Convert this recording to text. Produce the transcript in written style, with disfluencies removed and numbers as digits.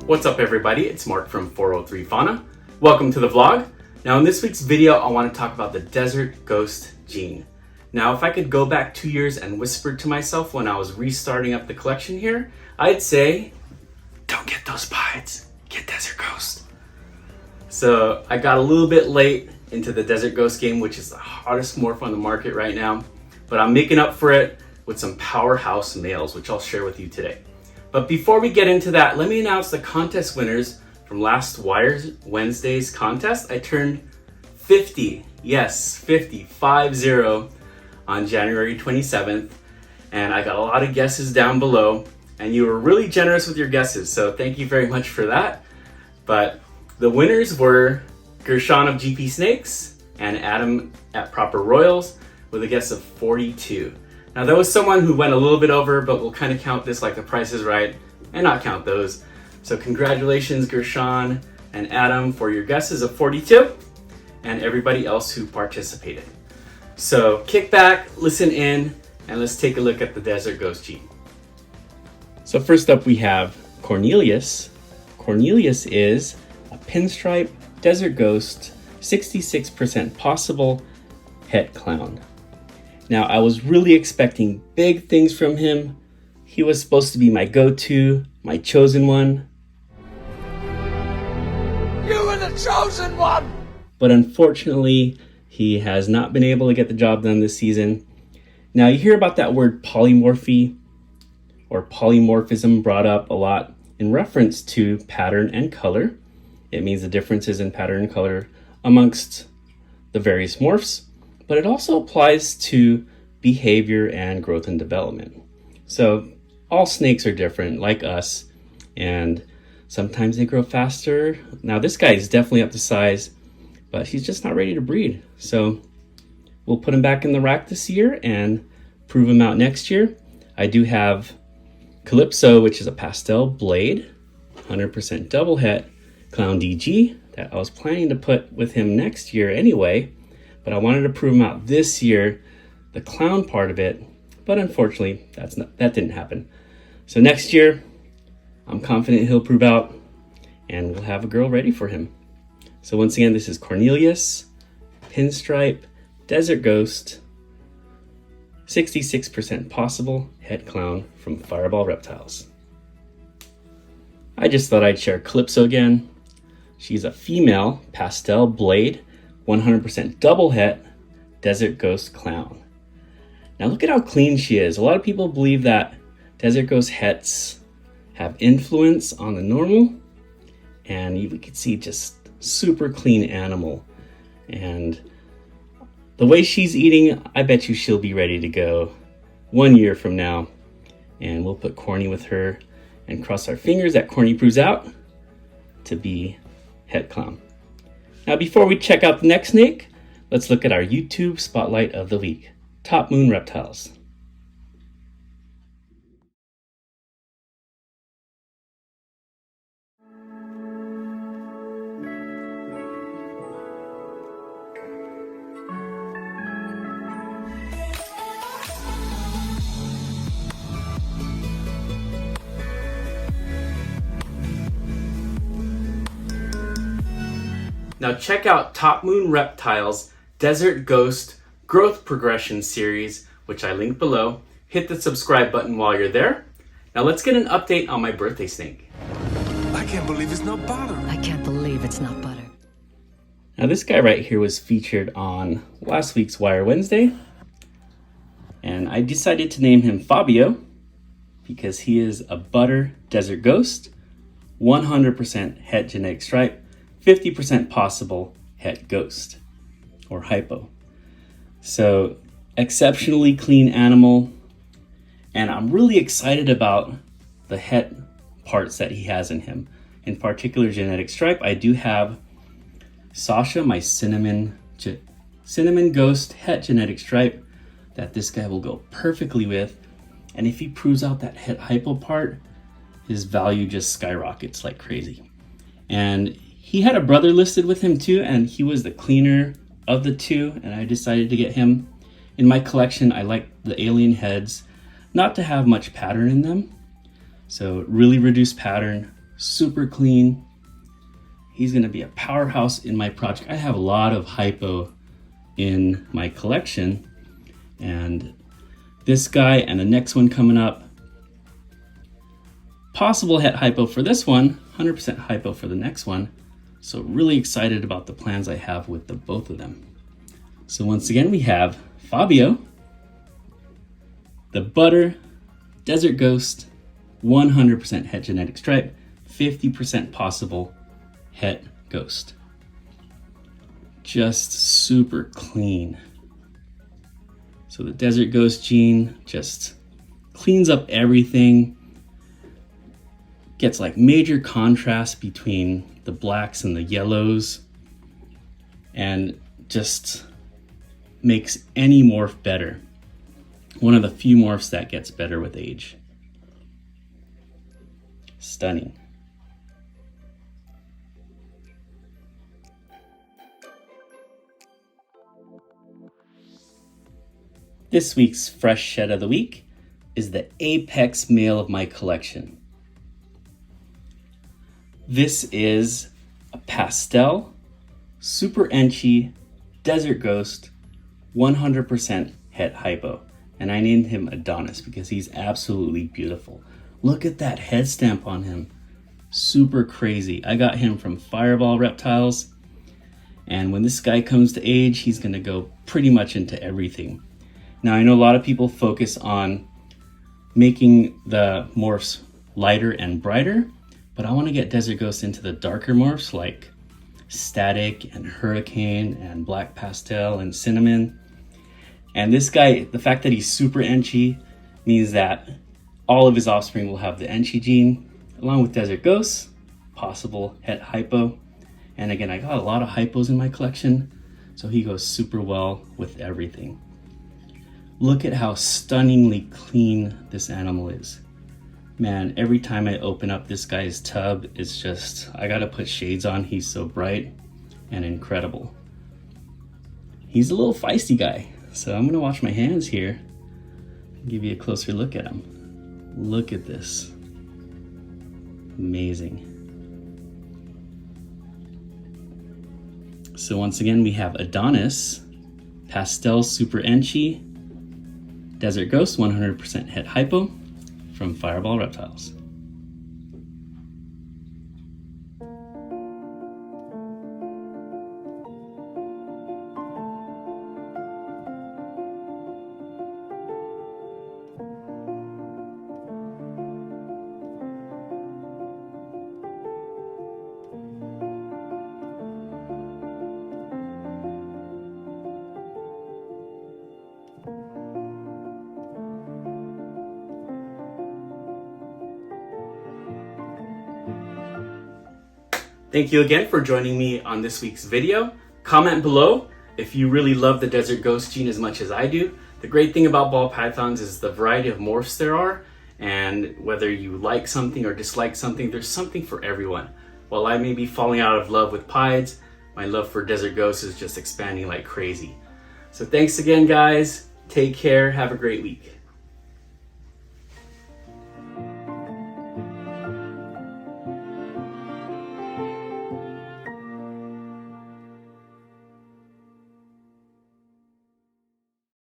What's up everybody, it's Mark from 403 Fauna. Welcome to the vlog. Now in this week's video, I want to talk about the desert ghost gene. Now if I could go back 2 years and whisper to myself when I was restarting up the collection here, I'd say, don't get those pieds, get desert ghost. So I got a little bit late into the desert ghost game, which is the hottest morph on the market right now, but I'm making up for it with some powerhouse males, which I'll share with you today. But before we get into that, let me announce the contest winners from last Wednesday's contest. I turned 50, yes, 50 on January 27th, and I got a lot of guesses down below, and you were really generous with your guesses, so thank you very much for that. But the winners were Gershon of GP Snakes and Adam at Proper Royals with a guess of 42. Now there was someone who went a little bit over, but we'll kind of count this like the Price is Right and not count those. So congratulations Gershon and Adam for your guesses of 42 and everybody else who participated. So kick back, listen in, and let's take a look at the desert ghost gene. So first up we have Cornelius. Cornelius is a pinstripe desert ghost, 66% possible het clown. Now, I was really expecting big things from him. He was supposed to be my go-to, my chosen one. You were the chosen one! But unfortunately, he has not been able to get the job done this season. Now, you hear about that word polymorphy or polymorphism brought up a lot in reference to pattern and color. It means the differences in pattern and color amongst the various morphs. But it also applies to behavior and growth and development. So all snakes are different, like us, and sometimes they grow faster. Now this guy is definitely up to size, but he's just not ready to breed. So we'll put him back in the rack this year and prove him out next year. I do have Calypso, which is a pastel blade, 100% double het clown DG that I was planning to put with him next year anyway. But I wanted to prove him out this year, the clown part of it, but unfortunately that didn't happen. So next year, I'm confident he'll prove out and we'll have a girl ready for him. So once again, this is Cornelius, pinstripe, desert ghost, 66% possible het clown from Fireball Reptiles. I just thought I'd share Calypso again. She's a female pastel blade, 100% double het desert ghost clown. Now look at how clean she is. A lot of people believe that desert ghost hets have influence on the normal, and you can see just super clean animal. And the way she's eating, I bet you she'll be ready to go 1 year from now, and we'll put Corny with her and cross our fingers that Corny proves out to be het clown. Now before we check out the next snake, let's look at our YouTube Spotlight of the Week, Top Moon Reptiles. Now check out Top Moon Reptiles Desert Ghost Growth Progression Series, which I link below. Hit the subscribe button while you're there. Now let's get an update on my birthday snake. I can't believe it's not butter. I can't believe it's not butter. Now this guy right here was featured on last week's Wire Wednesday, and I decided to name him Fabio because he is a butter desert ghost, 100% het genetic stripe, 50% possible het ghost or hypo. So exceptionally clean animal, and I'm really excited about the het parts that he has in him. In particular, genetic stripe. I do have Sasha, my cinnamon ghost het genetic stripe that this guy will go perfectly with. And if he proves out that het hypo part, his value just skyrockets like crazy. And he had a brother listed with him too, and he was the cleaner of the two, and I decided to get him. In my collection, I like the alien heads not to have much pattern in them. So really reduced pattern, super clean. He's gonna be a powerhouse in my project. I have a lot of hypo in my collection, and this guy and the next one coming up, possible het hypo for this one, 100% hypo for the next one. So really excited about the plans I have with the both of them. So once again, we have Fabio, the Butter, Desert Ghost, 100% het genetic stripe, 50% possible het ghost. Just super clean. So the Desert Ghost gene just cleans up everything, gets like major contrast between the blacks and the yellows, and just makes any morph better. One of the few morphs that gets better with age. Stunning. This week's fresh shed of the week is the apex male of my collection. This is a pastel, super enchy, desert ghost, 100% het hypo. And I named him Adonis because he's absolutely beautiful. Look at that head stamp on him. Super crazy. I got him from Fireball Reptiles. And when this guy comes to age, he's gonna go pretty much into everything. Now, I know a lot of people focus on making the morphs lighter and brighter, but I want to get Desert Ghost into the darker morphs like Static and Hurricane and Black Pastel and Cinnamon. And this guy, the fact that he's super enchy means that all of his offspring will have the enchy gene, along with Desert Ghost, possible het hypo. And again, I got a lot of hypos in my collection, so he goes super well with everything. Look at how stunningly clean this animal is. Man, every time I open up this guy's tub, it's just, I gotta put shades on. He's so bright and incredible. He's a little feisty guy, so I'm gonna wash my hands here and give you a closer look at him. Look at this. Amazing. So once again, we have Adonis, Pastel Super Enchy, Desert Ghost, 100% het hypo from Fireball Reptiles. Thank you again for joining me on this week's video. Comment below if you really love the Desert Ghost gene as much as I do. The great thing about ball pythons is the variety of morphs there are, and whether you like something or dislike something, there's something for everyone. While I may be falling out of love with pieds, my love for Desert Ghost is just expanding like crazy. So thanks again, guys. Take care. Have a great week.